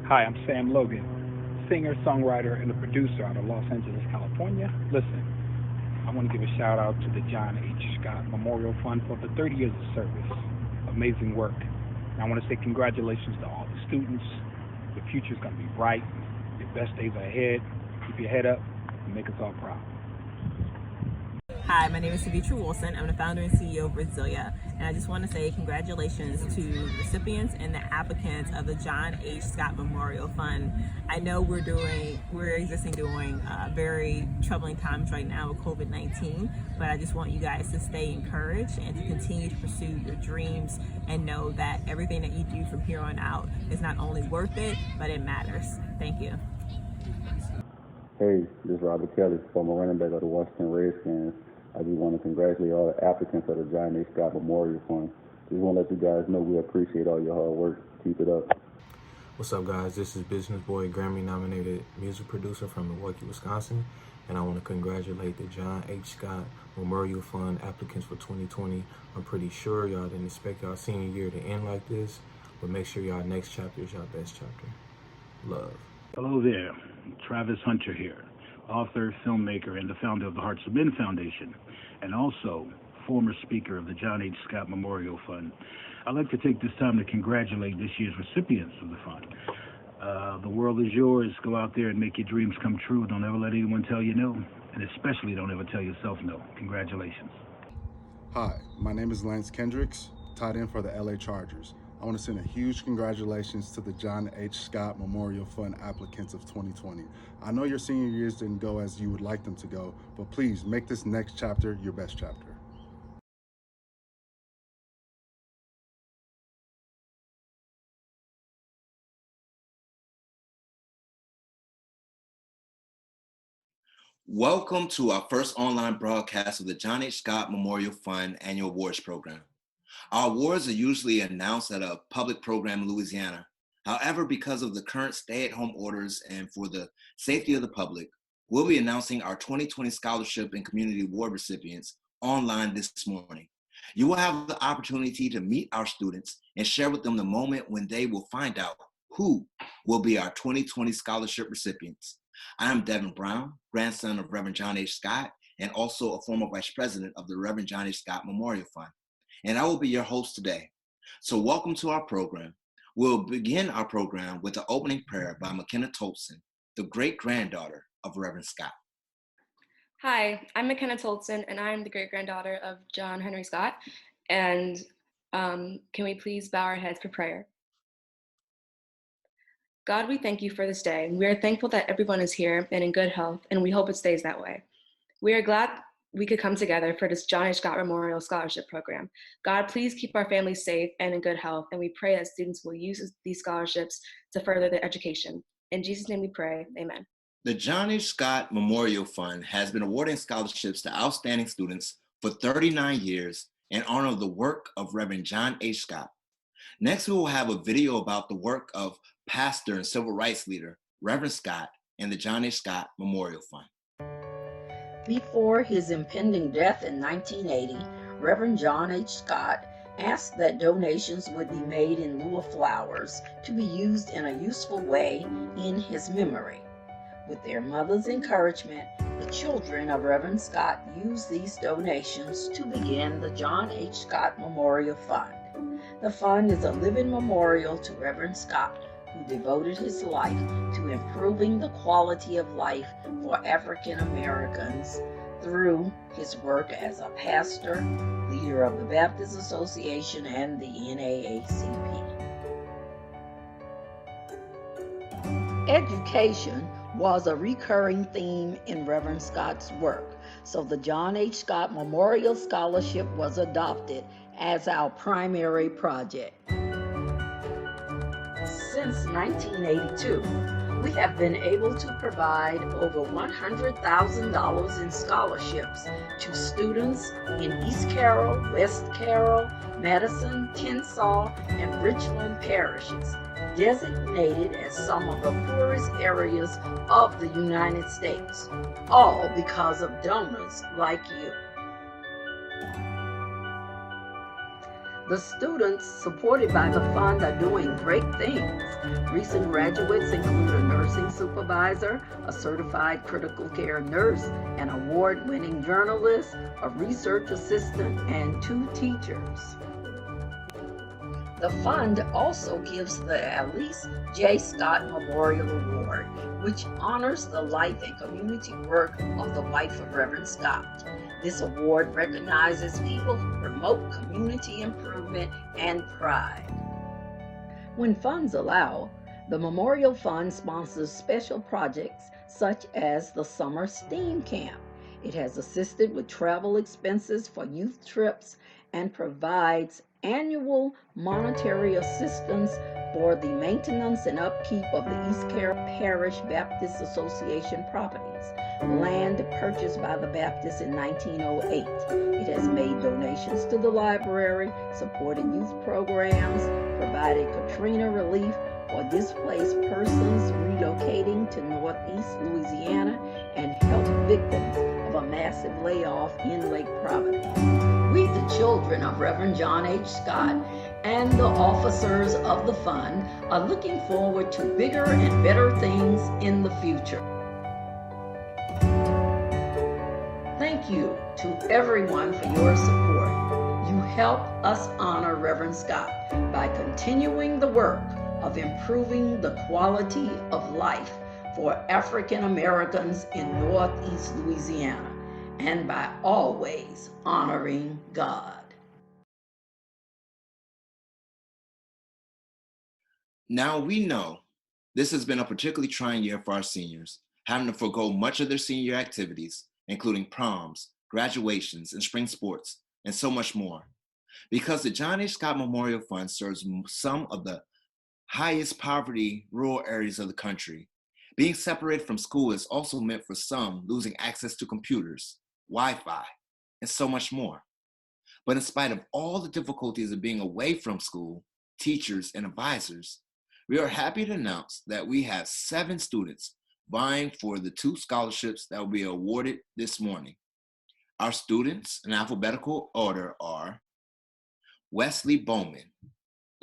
Hi, I'm Sam Logan, singer, songwriter, and a producer out of Los Angeles, California. Listen, I want to give a shout out to the John H. Scott Memorial Fund for the 30 years of service. Amazing work. And I want to say congratulations to all the students. Your future's going to be bright. Your best days are ahead. Keep your head up and make us all proud. Hi, my name is Savitra Wilson. I'm the founder and CEO of Brasilia, and I just want to say congratulations to the recipients and the applicants of the John H. Scott Memorial Fund. I know we're during very troubling times right now with COVID-19, but I just want you guys to stay encouraged and to continue to pursue your dreams and know that everything that you do from here on out is not only worth it, but it matters. Thank you. Hey, this is Robert Kelly, former running back of the Washington Redskins. I just want to congratulate all the applicants of the John H. Scott Memorial Fund. Just want to let you guys know we appreciate all your hard work. Keep it up. What's up, guys? This is Business Boy, Grammy-nominated music producer from Milwaukee, Wisconsin, and I want to congratulate the John H. Scott Memorial Fund applicants for 2020. I'm pretty sure y'all didn't expect y'all senior year to end like this, but make sure y'all next chapter is y'all best chapter. Love. Hello there, Travis Hunter here, author, filmmaker, and the founder of the Hearts of Men Foundation, and also former speaker of the John H. Scott Memorial Fund. I'd like to take this time to congratulate this year's recipients of the fund. The world is yours. Go out there and make your dreams come true. Don't ever let anyone tell you no, and especially don't ever tell yourself no. Congratulations. Hi, my name is Lance Kendricks, tight end for the LA Chargers. I want to send a huge congratulations to the John H. Scott Memorial Fund applicants of 2020. I know your senior years didn't go as you would like them to go, but please make this next chapter your best chapter. Welcome to our first online broadcast of the John H. Scott Memorial Fund Annual Awards Program. Our awards are usually announced at a public program in Louisiana. However, because of the current stay-at-home orders and for the safety of the public, we'll be announcing our 2020 Scholarship and Community Award recipients online this morning. You will have the opportunity to meet our students and share with them the moment when they will find out who will be our 2020 scholarship recipients. I am Devin Brown, grandson of Reverend John H. Scott, and also a former vice president of the Reverend John H. Scott Memorial Fund. And I will be your host today. So welcome to our program. We'll begin our program with the opening prayer by McKenna Tolson, the great-granddaughter of Reverend Scott. Hi, I'm McKenna Tolson, and I'm the great-granddaughter of John Henry Scott. And can we please bow our heads for prayer? God, we thank you for this day. We are thankful that everyone is here and in good health, and we hope it stays that way. We are glad we could come together for this John H. Scott Memorial Scholarship Program. God, please keep our families safe and in good health, and we pray that students will use these scholarships to further their education. In Jesus' name we pray, amen. The John H. Scott Memorial Fund has been awarding scholarships to outstanding students for 39 years in honor of the work of Reverend John H. Scott. Next, we will have a video about the work of pastor and civil rights leader, Reverend Scott, and the John H. Scott Memorial Fund. Before his impending death in 1980, Reverend John H. Scott asked that donations would be made in lieu of flowers to be used in a useful way in his memory. With their mother's encouragement, the children of Reverend Scott used these donations to begin the John H. Scott Memorial Fund. The fund is a living memorial to Reverend Scott, who devoted his life to improving the quality of life for African Americans through his work as a pastor, leader of the Baptist Association, and the NAACP. Education was a recurring theme in Reverend Scott's work, so the John H. Scott Memorial Scholarship was adopted as our primary project. Since 1982, we have been able to provide over $100,000 in scholarships to students in East Carroll, West Carroll, Madison, Kennesaw, and Richland parishes, designated as some of the poorest areas of the United States, all because of donors like you. The students supported by the fund are doing great things. Recent graduates include a nursing supervisor, a certified critical care nurse, an award-winning journalist, a research assistant, and 2 teachers. The fund also gives the Alice J. Scott Memorial Award, which honors the life and community work of the wife of Reverend Scott. This award recognizes people who promote community improvement and pride. When funds allow, the Memorial Fund sponsors special projects such as the Summer STEAM Camp. It has assisted with travel expenses for youth trips and provides annual monetary assistance for the maintenance and upkeep of the East Carroll Parish Baptist Association properties, land purchased by the Baptists in 1908. It has made donations to the library, supported youth programs, provided Katrina relief for displaced persons relocating to Northeast Louisiana, and helped victims of a massive layoff in Lake Providence. We, the children of Reverend John H. Scott and the officers of the fund, are looking forward to bigger and better things in the future. Thank you to everyone for your support. You help us honor Reverend Scott by continuing the work of improving the quality of life for African Americans in Northeast Louisiana, and by always honoring God. Now we know this has been a particularly trying year for our seniors, having to forego much of their senior activities, including proms, graduations, and spring sports, and so much more. Because the John H. Scott Memorial Fund serves some of the highest poverty rural areas of the country, being separated from school is also meant for some losing access to computers, Wi-Fi, and so much more. But in spite of all the difficulties of being away from school, teachers, and advisors, we are happy to announce that we have 7 students vying for the 2 scholarships that will be awarded this morning. Our students in alphabetical order are Wesley Bowman,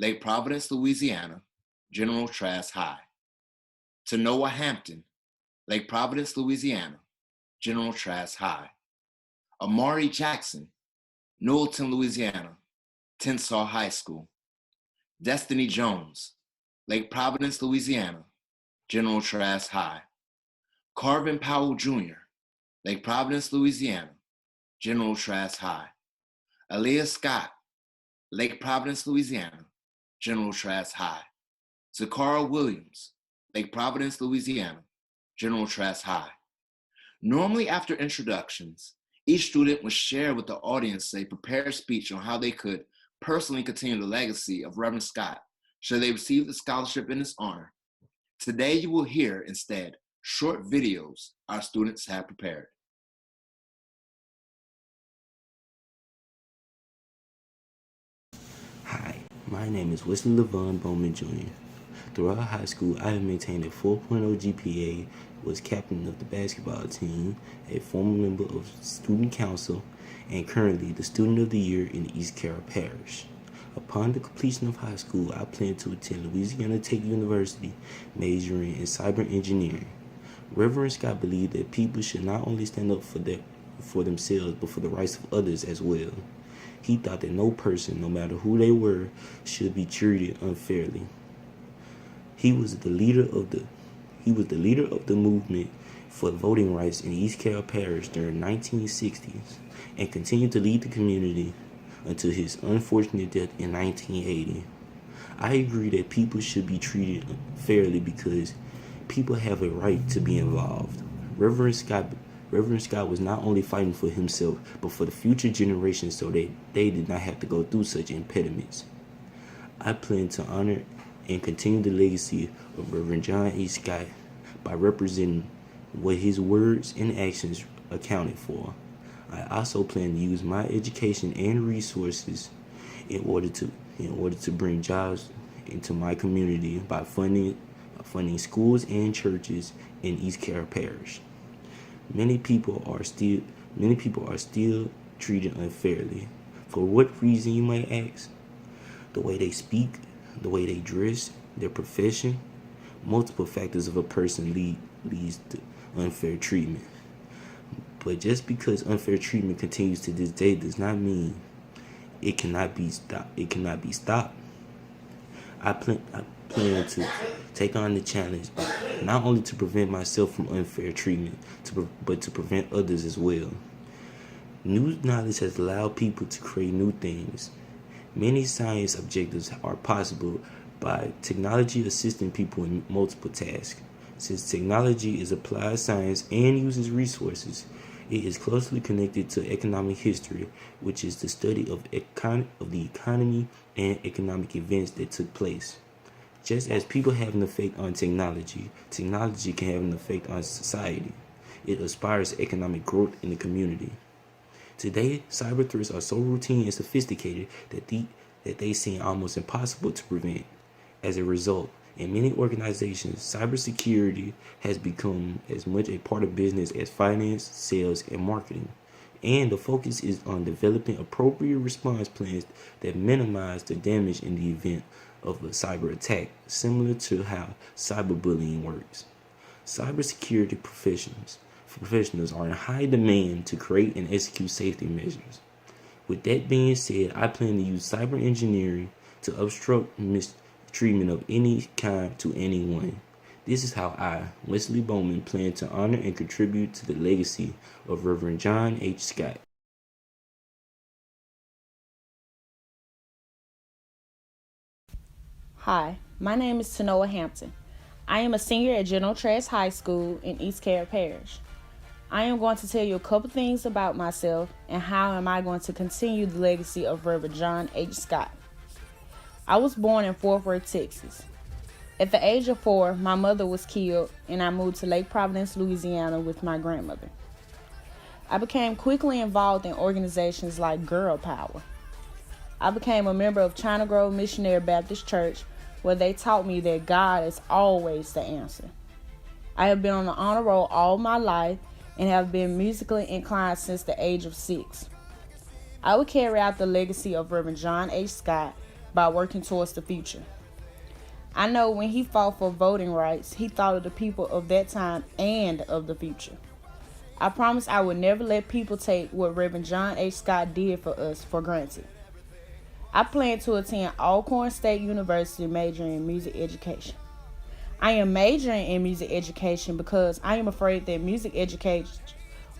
Lake Providence, Louisiana, General Trask High. Tanoa Hampton, Lake Providence, Louisiana, General Trask High. Amari Jackson, Newellton, Louisiana, Tensas High School. Destiny Jones, Lake Providence, Louisiana, General Trask High. Carvin Powell Jr., Lake Providence, Louisiana, General Trask High. Aaliyah Scott, Lake Providence, Louisiana, General Trask High. Zakara Williams, Lake Providence, Louisiana, General Trask High. Normally after introductions, each student would share with the audience a prepared speech on how they could personally continue the legacy of Reverend Scott should they receive the scholarship in his honor. Today you will hear instead short videos our students have prepared. Hi, my name is Wesley Levon Bowman Jr. Throughout high school, I have maintained a 4.0 GPA, was captain of the basketball team, a former member of student council, and currently the student of the year in East Carroll Parish. Upon the completion of high school, I plan to attend Louisiana Tech University, majoring in cyber engineering. Reverend Scott believed that people should not only stand up for themselves, but for the rights of others as well. He thought that no person, no matter who they were, should be treated unfairly. He was the leader of the movement for voting rights in East Carroll Parish during the 1960s and continued to lead the community until his unfortunate death in 1980. I agree that people should be treated fairly because people have a right to be involved. Reverend Scott was not only fighting for himself, but for the future generations so that they did not have to go through such impediments. I plan to honor and continue the legacy of Reverend John H. Scott by representing what his words and actions accounted for. I also plan to use my education and resources in order to bring jobs into my community by funding schools and churches in East Carroll Parish. Many people are still treated unfairly. For what reason, you might ask? the way they speak, the way they dress, their profession. Multiple factors of a person leads to unfair treatment. But just because unfair treatment continues to this day does not mean it cannot be stopped. It cannot be stopped. I plan to take on the challenge, not only to prevent myself from unfair treatment, but to prevent others as well. New knowledge has allowed people to create new things. Many science objectives are possible by technology assisting people in multiple tasks. Since technology is applied science and uses resources, it is closely connected to economic history, which is the study of the economy and economic events that took place. Just as people have an effect on technology, technology can have an effect on society. It aspires to economic growth in the community. Today, cyber threats are so routine and sophisticated that they seem almost impossible to prevent. As a result, in many organizations, cybersecurity has become as much a part of business as finance, sales, and marketing. And the focus is on developing appropriate response plans that minimize the damage in the event of a cyber attack, similar to how cyberbullying works. Cybersecurity professionals are in high demand to create and execute safety measures. With that being said, I plan to use cyber engineering to obstruct mistreatment of any kind to anyone. This is how I, Wesley Bowman, plan to honor and contribute to the legacy of Reverend John H. Scott. Hi, my name is Tanoa Hampton. I am a senior at General Trask High School in East Carroll Parish. I am going to tell you a couple things about myself and how am I going to continue the legacy of Reverend John H. Scott. I was born in Fort Worth, Texas. At the age of 4, my mother was killed and I moved to Lake Providence, Louisiana with my grandmother. I became quickly involved in organizations like Girl Power. I became a member of China Grove Missionary Baptist Church, where they taught me that God is always the answer. I have been on the honor roll all my life and have been musically inclined since the age of 6. I will carry out the legacy of Reverend John H. Scott by working towards the future. I know when he fought for voting rights, he thought of the people of that time and of the future. I promise I will never let people take what Reverend John H. Scott did for us for granted. I plan to attend Alcorn State University majoring in music education. I am majoring in music education because I am afraid that music educators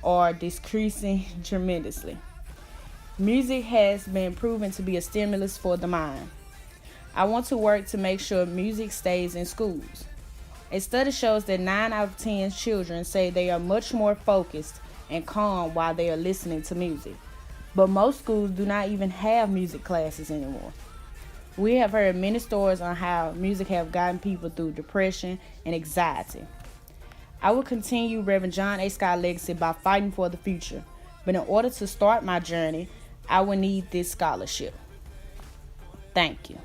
are decreasing tremendously. Music has been proven to be a stimulus for the mind. I want to work to make sure music stays in schools. A study shows that 9 out of 10 children say they are much more focused and calm while they are listening to music. But most schools do not even have music classes anymore. We have heard many stories on how music have gotten people through depression and anxiety. I will continue Reverend John A. Scott's legacy by fighting for the future. But in order to start my journey, I will need this scholarship. Thank you.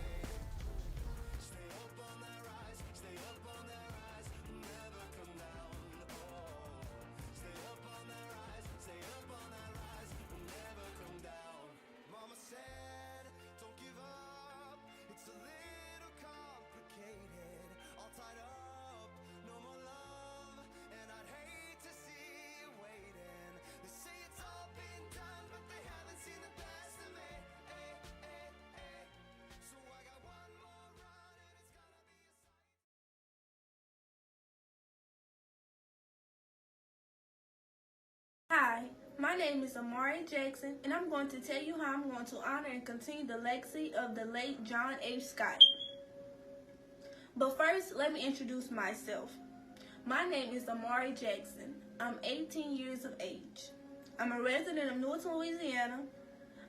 Hi, my name is Amari Jackson, and I'm going to tell you how I'm going to honor and continue the legacy of the late John H. Scott. But first, let me introduce myself. My name is Amari Jackson. I'm 18 years of age. I'm a resident of Newarton, Louisiana.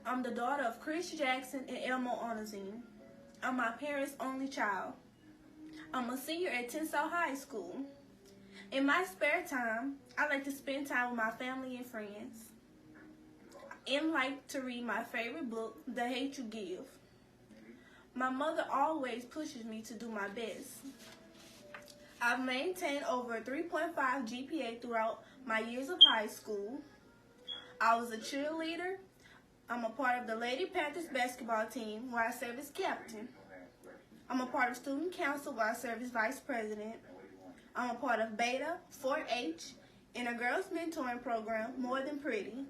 I'm the daughter of Chris Jackson and Elmo Onazine. I'm my parents' only child. I'm a senior at Tensau High School. In my spare time, I like to spend time with my family and friends, and like to read my favorite book, The Hate U Give. My mother always pushes me to do my best. I've maintained over a 3.5 GPA throughout my years of high school. I was a cheerleader, I'm a part of the Lady Panthers basketball team where I serve as captain. I'm a part of student council where I serve as vice president. I'm a part of Beta, 4-H, and a girls mentoring program, More Than Pretty.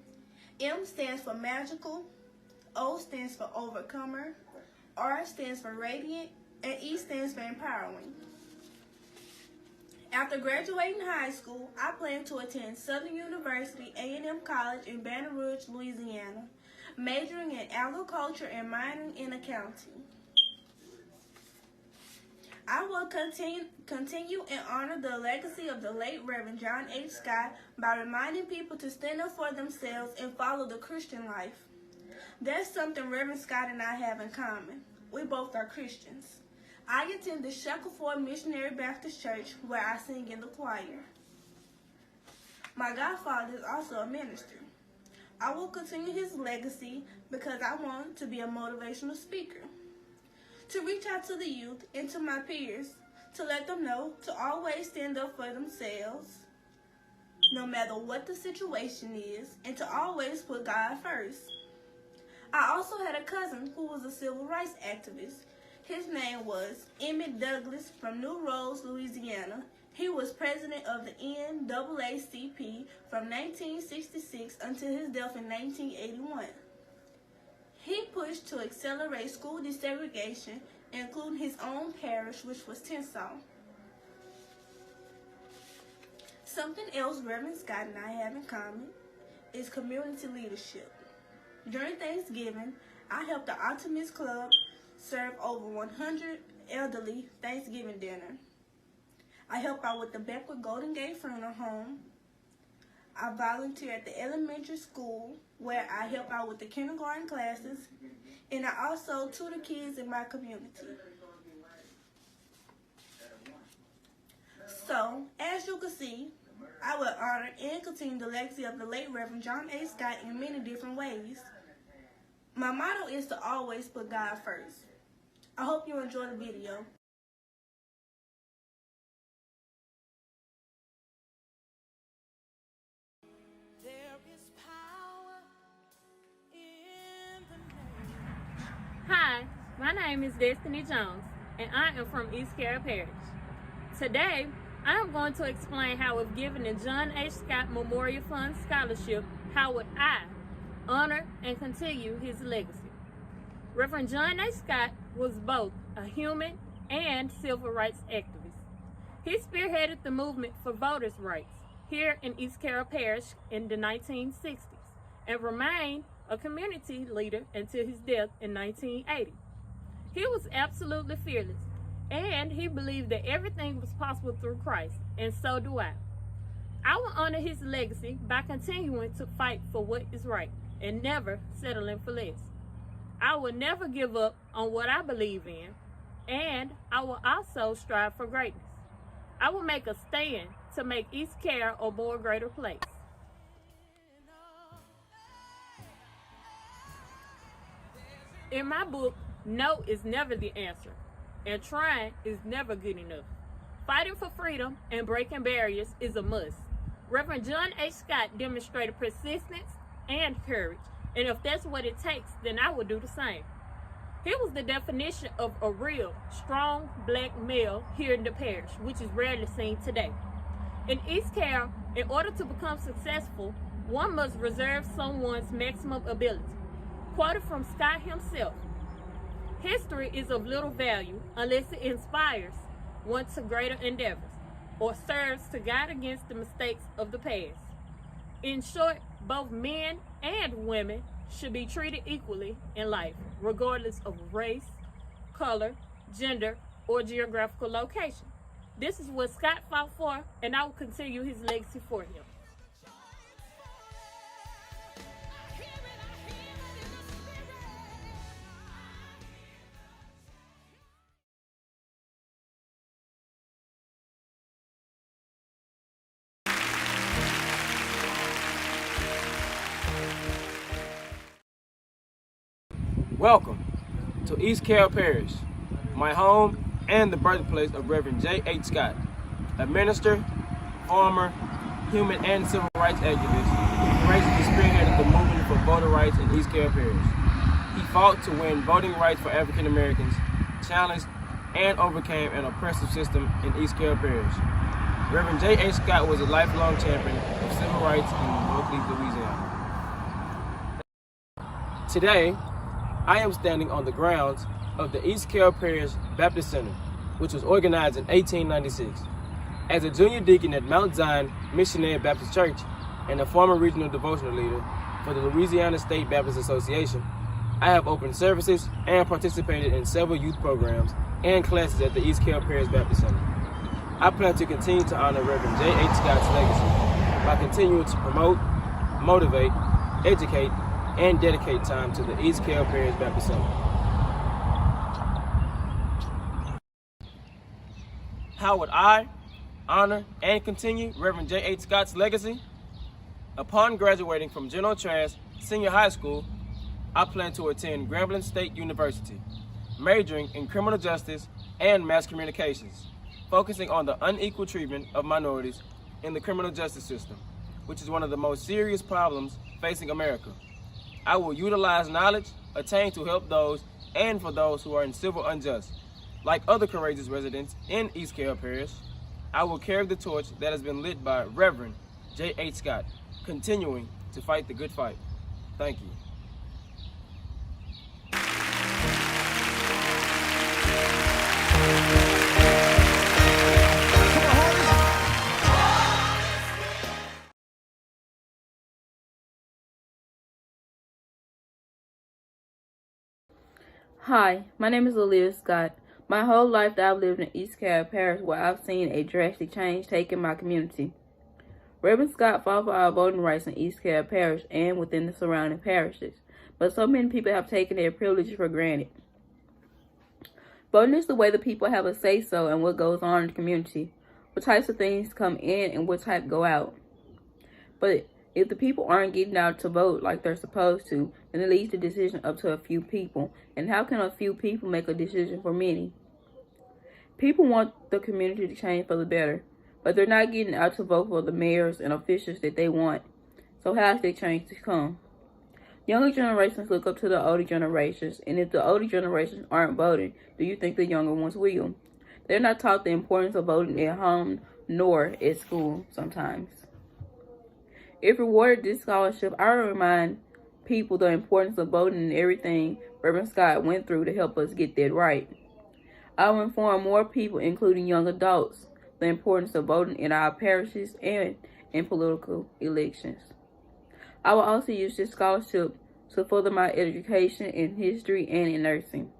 M stands for magical, O stands for overcomer, R stands for radiant, and E stands for empowering. After graduating high school, I plan to attend Southern University A&M College in Baton Rouge, Louisiana, majoring in agriculture and minoring in accounting. I will continue and honor the legacy of the late Reverend John H. Scott by reminding people to stand up for themselves and follow the Christian life. That's something Reverend Scott and I have in common. We both are Christians. I attend the Shackleford Missionary Baptist Church where I sing in the choir. My godfather is also a minister. I will continue his legacy because I want to be a motivational speaker, to reach out to the youth and to my peers, to let them know to always stand up for themselves, no matter what the situation is, and to always put God first. I also had a cousin who was a civil rights activist. His name was Emmett Douglas from New Roads, Louisiana. He was president of the NAACP from 1966 until his death in 1981. He pushed to accelerate school desegregation, including his own parish, which was Tensas. Something else Reverend Scott and I have in common is community leadership. During Thanksgiving, I helped the Optimist Club serve over 100 elderly Thanksgiving dinner. I help out with the Beckwith Golden Gate Funeral Home. I volunteer at the elementary school where I help out with the kindergarten classes, and I also tutor kids in my community. So, as you can see, I will honor and continue the legacy of the late Reverend John A. Scott in many different ways. My motto is to always put God first. I hope you enjoy the video. Hi, my name is Destiny Jones, and I am from East Carroll Parish. Today, I am going to explain how, if given the John H. Scott Memorial Fund Scholarship, how would I honor and continue his legacy. Reverend John H. Scott was both a human and civil rights activist. He spearheaded the movement for voters' rights here in East Carroll Parish in the 1960s and remained a community leader until his death in 1980. He was absolutely fearless, and he believed that everything was possible through Christ, and so do I. I will honor his legacy by continuing to fight for what is right and never settling for less. I will never give up on what I believe in, and I will also strive for greatness. I will make a stand to make East Carroll a more greater place. In my book, no is never the answer, and trying is never good enough. Fighting for freedom and breaking barriers is a must. Reverend John H. Scott demonstrated persistence and courage, and if that's what it takes, then I will do the same. He was the definition of a real, strong black male here in the parish, which is rarely seen today. In East Carroll, in order to become successful, one must reserve someone's maximum ability. Quoted from Scott himself, "History is of little value unless it inspires one to greater endeavors or serves to guide against the mistakes of the past." In short, both men and women should be treated equally in life, regardless of race, color, gender, or geographical location. This is what Scott fought for, and I will continue his legacy for him. Welcome to East Carroll Parish, my home and the birthplace of Reverend J. H. Scott, a minister, farmer, human and civil rights activist, He courageously spearheaded the movement for voting rights in East Carroll Parish. He fought to win voting rights for African Americans, challenged and overcame an oppressive system in East Carroll Parish. Reverend J.H. Scott was a lifelong champion of civil rights in Northeast Louisiana. Today, I am standing on the grounds of the East Carroll Parish Baptist Center, which was organized in 1896. As a junior deacon at Mount Zion Missionary Baptist Church and a former regional devotional leader for the Louisiana State Baptist Association, I have opened services and participated in several youth programs and classes at the East Carroll Parish Baptist Center. I plan to continue to honor Reverend J.H. Scott's legacy by continuing to promote, motivate, educate, and dedicate time to the East Carroll Parish Baptist Center. How would I honor and continue Reverend J.H. Scott's legacy? Upon graduating from General Trask Senior High School, I plan to attend Grambling State University, majoring in criminal justice and mass communications, focusing on the unequal treatment of minorities in the criminal justice system, which is one of the most serious problems facing America. I will utilize knowledge attained to help those and for those who are in civil unjust. Like other courageous residents in East Carroll Parish, I will carry the torch that has been lit by Reverend J.H. Scott, continuing to fight the good fight. Thank you. Hi, my name is Olivia Scott. My whole life that I've lived in East Carroll Parish, where I've seen a drastic change take in my community. Reverend Scott fought for our voting rights in East Carroll Parish and within the surrounding parishes, but so many people have taken their privileges for granted. Voting is the way the people have a say-so in what goes on in the community, what types of things come in and what type go out. But if the people aren't getting out to vote like they're supposed to, then it leaves the decision up to a few people. And how can a few people make a decision for many? People want the community to change for the better, but they're not getting out to vote for the mayors and officials that they want. So how is that change to come? Younger generations look up to the older generations, and if the older generations aren't voting, do you think the younger ones will? They're not taught the importance of voting at home nor at school sometimes. If rewarded this scholarship, I will remind people the importance of voting and everything Reverend Scott went through to help us get that right. I will inform more people, including young adults, the importance of voting in our parishes and in political elections. I will also use this scholarship to further my education in history and in nursing,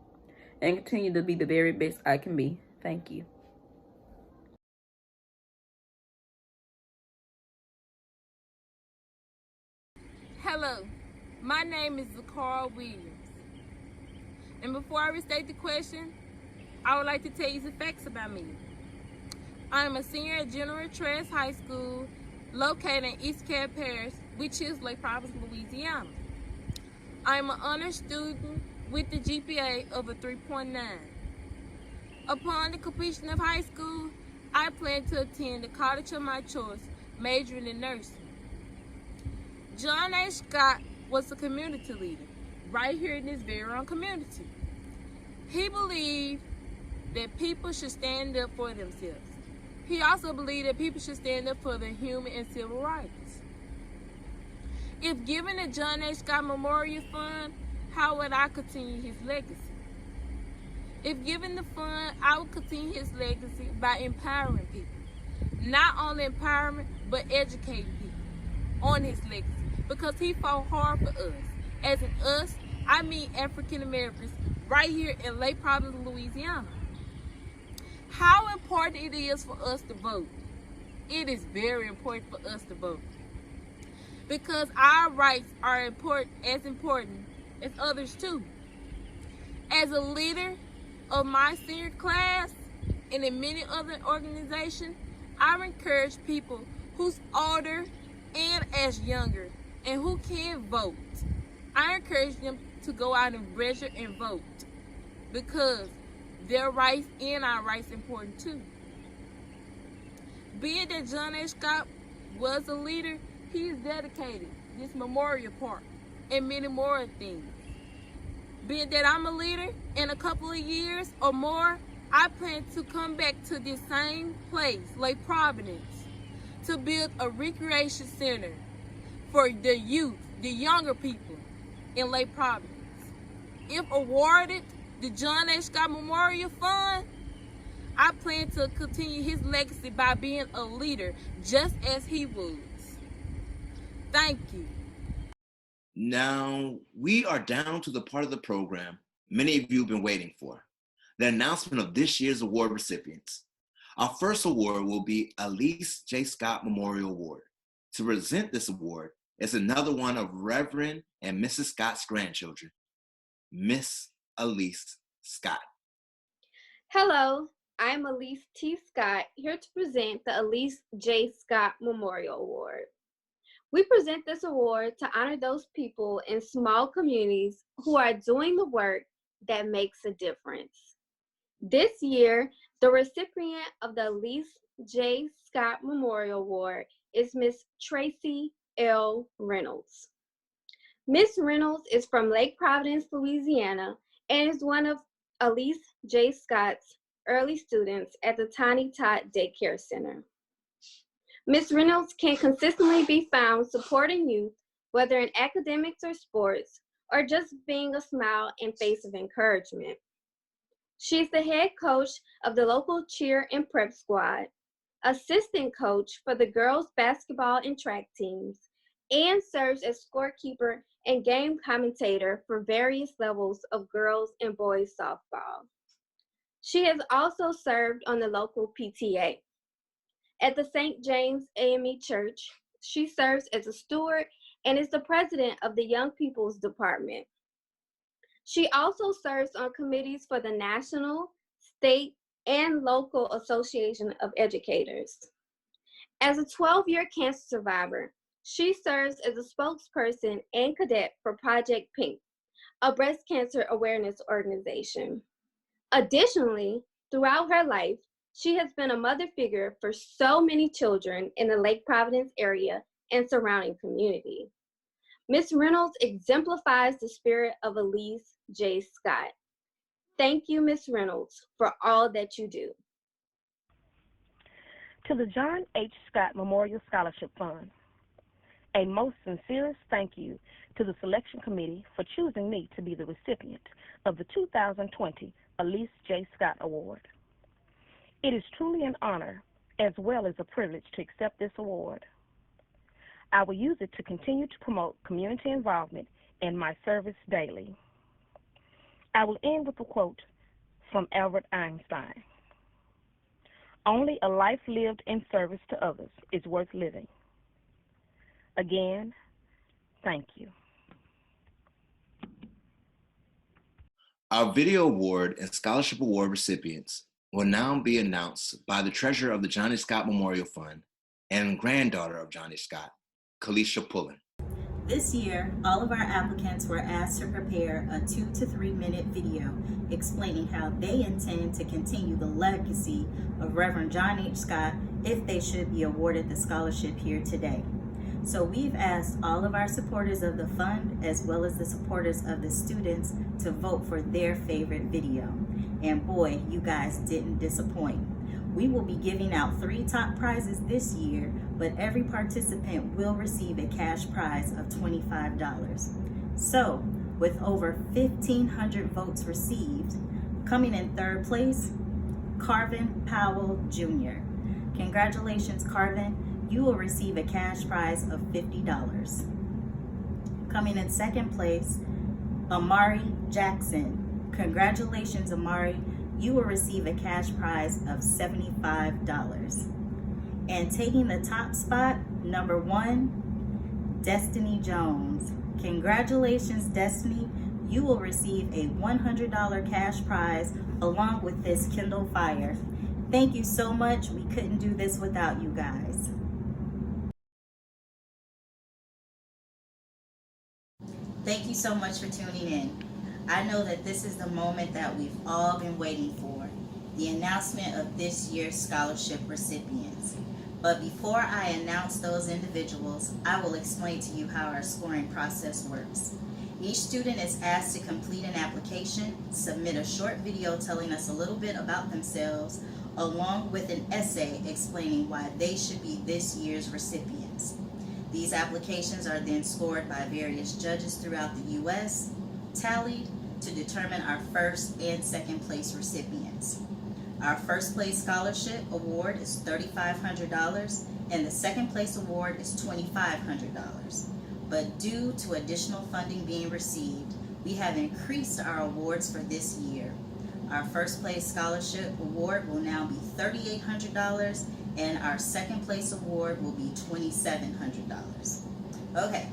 and continue to be the very best I can be. Thank you. Hello, my name is Zakara Williams. And before I restate the question, I would like to tell you some facts about me. I am a senior at General Trask High School, located in East Carroll Parish, which is Lake Providence, Louisiana. I am an honor student with the GPA of a 3.9. Upon the completion of high school, I plan to attend the college of my choice, majoring in nursing. John H. Scott was a community leader right here in this very own community. He believed that people should stand up for themselves. He also believed that people should stand up for their human and civil rights. If given the John H. Scott Memorial Fund, how would I continue his legacy? If given the fund, I would continue his legacy by empowering people. Not only empowerment, but educating people on his legacy. Because he fought hard for us. As in us, I mean African Americans right here in Lake Providence, Louisiana. How important it is for us to vote. It is very important for us to vote. Because our rights are as important as others too. As a leader of my senior class and in many other organizations, I encourage people who's older and as younger and who can vote. I encourage them to go out and register and vote because their rights and our rights are important too. Being that John H. Scott was a leader, He's dedicated this memorial park and many more things. Being that I'm a leader, in a couple of years or more, I plan to come back to this same place, Lake Providence, to build a recreation center for the youth, the younger people in Lake Providence. If awarded the John H. Scott Memorial Fund, I plan to continue his legacy by being a leader just as he was. Thank you. Now, we are down to the part of the program many of you have been waiting for, the announcement of this year's award recipients. Our first award will be Elise J. Scott Memorial Award. To present this award is another one of Reverend and Mrs. Scott's grandchildren, Miss Elise Scott. Hello, I'm Elise T. Scott, here to present the Elise J. Scott Memorial Award. We present this award to honor those people in small communities who are doing the work that makes a difference. This year, the recipient of the Elise J. Scott Memorial Award is Miss Tracy L. Reynolds. Miss Reynolds is from Lake Providence, Louisiana, and is one of Elise J. Scott's early students at the Tiny Tot Daycare Center. Ms. Reynolds can consistently be found supporting youth, whether in academics or sports, or just being a smile and face of encouragement. She's the head coach of the local cheer and prep squad, assistant coach for the girls basketball and track teams, and serves as scorekeeper and game commentator for various levels of girls and boys softball. She has also served on the local PTA. At the St. James AME Church, she serves as a steward and is the president of the Young People's Department. She also serves on committees for the National, State, and Local Association of Educators. As a 12-year cancer survivor, she serves as a spokesperson and cadet for Project Pink, a breast cancer awareness organization. Additionally, throughout her life, she has been a mother figure for so many children in the Lake Providence area and surrounding community. Ms. Reynolds exemplifies the spirit of Elise J. Scott. Thank you, Ms. Reynolds, for all that you do. To the John H. Scott Memorial Scholarship Fund, a most sincerest thank you to the selection committee for choosing me to be the recipient of the 2020 Elise J. Scott Award. It is truly an honor as well as a privilege to accept this award. I will use it to continue to promote community involvement in my service daily. I will end with a quote from Albert Einstein. Only a life lived in service to others is worth living. Again, thank you. Our video award and scholarship award recipients will now be announced by the treasurer of the John H. Scott Memorial Fund and granddaughter of John H. Scott, Kalisha Pullen. This year, all of our applicants were asked to prepare a 2 to 3 minute video explaining how they intend to continue the legacy of Reverend John H. Scott if they should be awarded the scholarship here today. So we've asked all of our supporters of the fund as well as the supporters of the students to vote for their favorite video. And boy, you guys didn't disappoint. We will be giving out 3 top prizes this year, but every participant will receive a cash prize of $25. So, with over 1,500 votes received, coming in 3rd place, Carvin Powell Jr. Congratulations, Carvin. You will receive a cash prize of $50. Coming in 2nd place, Amari Jackson. Congratulations, Amari. You will receive a cash prize of $75. And taking the top spot, number 1, Destiny Jones. Congratulations, Destiny. You will receive a $100 cash prize along with this Kindle Fire. Thank you so much. We couldn't do this without you guys. Thank you so much for tuning in. I know that this is the moment that we've all been waiting for. the announcement of this year's scholarship recipients. But before I announce those individuals, I will explain to you how our scoring process works. Each student is asked to complete an application, submit a short video telling us a little bit about themselves, along with an essay explaining why they should be this year's recipients. These applications are then scored by various judges throughout the U.S., tallied to determine our first and second place recipients. Our first place scholarship award is $3,500 and the second place award is $2,500. But due to additional funding being received, we have increased our awards for this year. Our first place scholarship award will now be $3,800 and our second place award will be $2,700. Okay,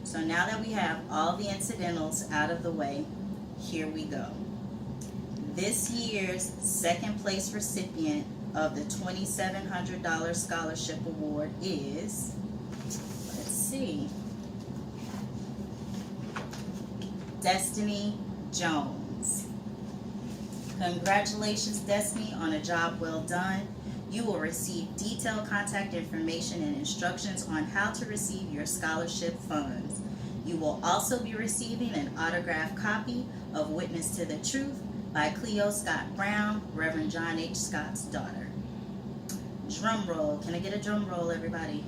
so now that we have all the incidentals out of the way, here we go. This year's second place recipient of the $2,700 scholarship award is, let's see, Destiny Jones. Congratulations, Destiny, on a job well done. You will receive detailed contact information and instructions on how to receive your scholarship funds. You will also be receiving an autographed copy of Witness to the Truth by Cleo Scott Brown, Reverend John H. Scott's daughter. Drum roll. Can I get a drum roll, everybody?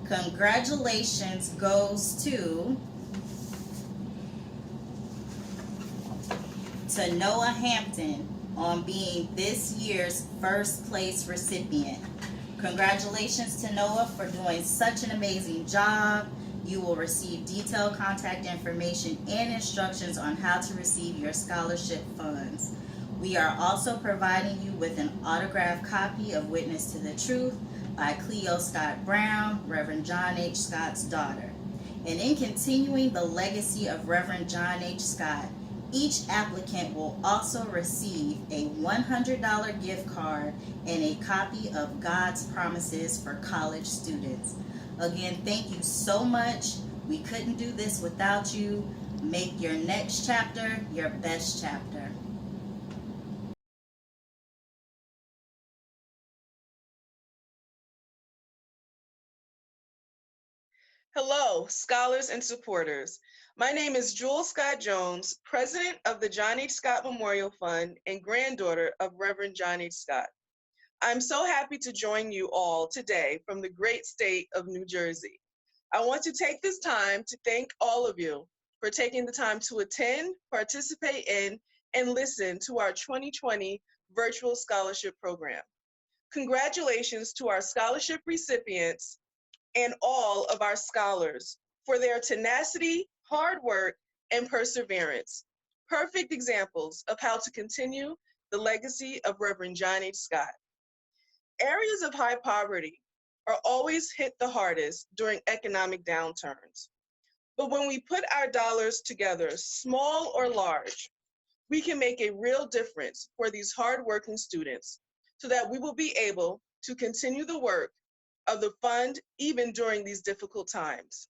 Congratulations goes to Noah Hampton on being this year's first place recipient. Congratulations to Noah for doing such an amazing job. You will receive detailed contact information and instructions on how to receive your scholarship funds. We are also providing you with an autographed copy of Witness to the Truth by Cleo Scott Brown, Reverend John H. Scott's daughter. And in continuing the legacy of Reverend John H. Scott, each applicant will also receive a $100 gift card and a copy of God's Promises for college students. Again, thank you so much. We couldn't do this without you. Make your next chapter your best chapter. Hello, scholars and supporters. My name is Jewel Scott Jones, president of the John H. Scott Memorial Fund and granddaughter of Reverend John H. Scott. I'm so happy to join you all today from the great state of New Jersey. I want to take this time to thank all of you for taking the time to attend, participate in, and listen to our 2020 virtual scholarship program. Congratulations to our scholarship recipients and all of our scholars for their tenacity, hard work, and perseverance. Perfect examples of how to continue the legacy of Reverend John H. Scott. Areas of high poverty are always hit the hardest during economic downturns. But when we put our dollars together, small or large, we can make a real difference for these hardworking students so that we will be able to continue the work of the fund even during these difficult times.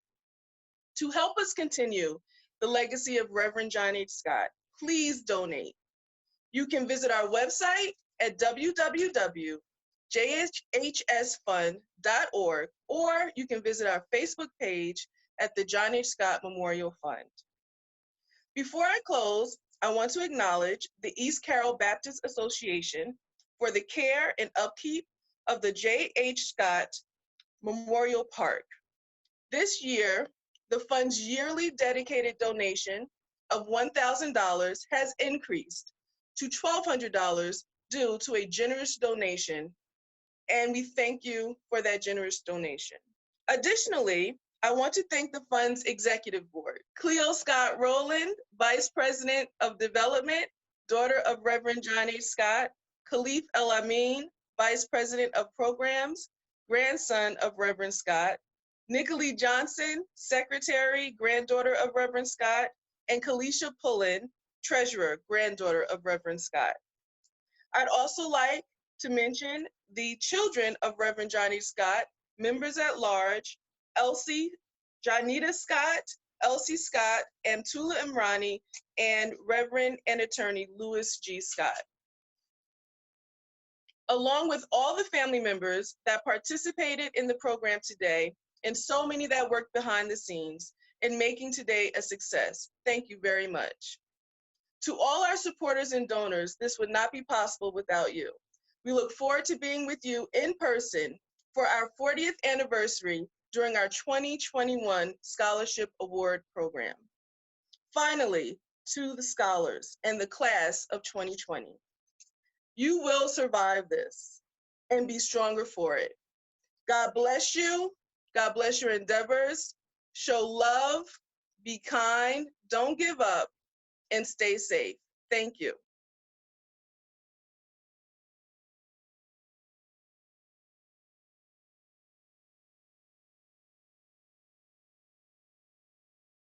To help us continue the legacy of Reverend John H. Scott, please donate. You can visit our website at www.jhsfund.org, or you can visit our Facebook page at the John H. Scott Memorial Fund. Before I close, I want to acknowledge the East Carroll Baptist Association for the care and upkeep of the J.H. Scott Memorial Park. This year, the fund's yearly dedicated donation of $1,000 has increased to $1,200 due to a generous donation, and we thank you for that generous donation. Additionally, I want to thank the fund's executive board. Cleo Scott Rowland, Vice President of Development, daughter of Reverend John H. Scott, Khalif El Amin, Vice President of Programs, grandson of Reverend Scott, Nicolee Johnson, Secretary, granddaughter of Reverend Scott, and Kalisha Pullen, Treasurer, granddaughter of Reverend Scott. I'd also like to mention the children of Reverend John H. Scott, members at large, Elsie, Janita Scott, Elsie Scott, and Tula Imrani, and Reverend and Attorney Louis G. Scott. along with all the family members that participated in the program today, and so many that worked behind the scenes in making today a success. Thank you very much. To all our supporters and donors, this would not be possible without you. We look forward to being with you in person for our 40th anniversary during our 2021 Scholarship Award Program. Finally, to the scholars and the class of 2020, you will survive this and be stronger for it. God bless you. God bless your endeavors. Show love, be kind, don't give up, and stay safe. Thank you.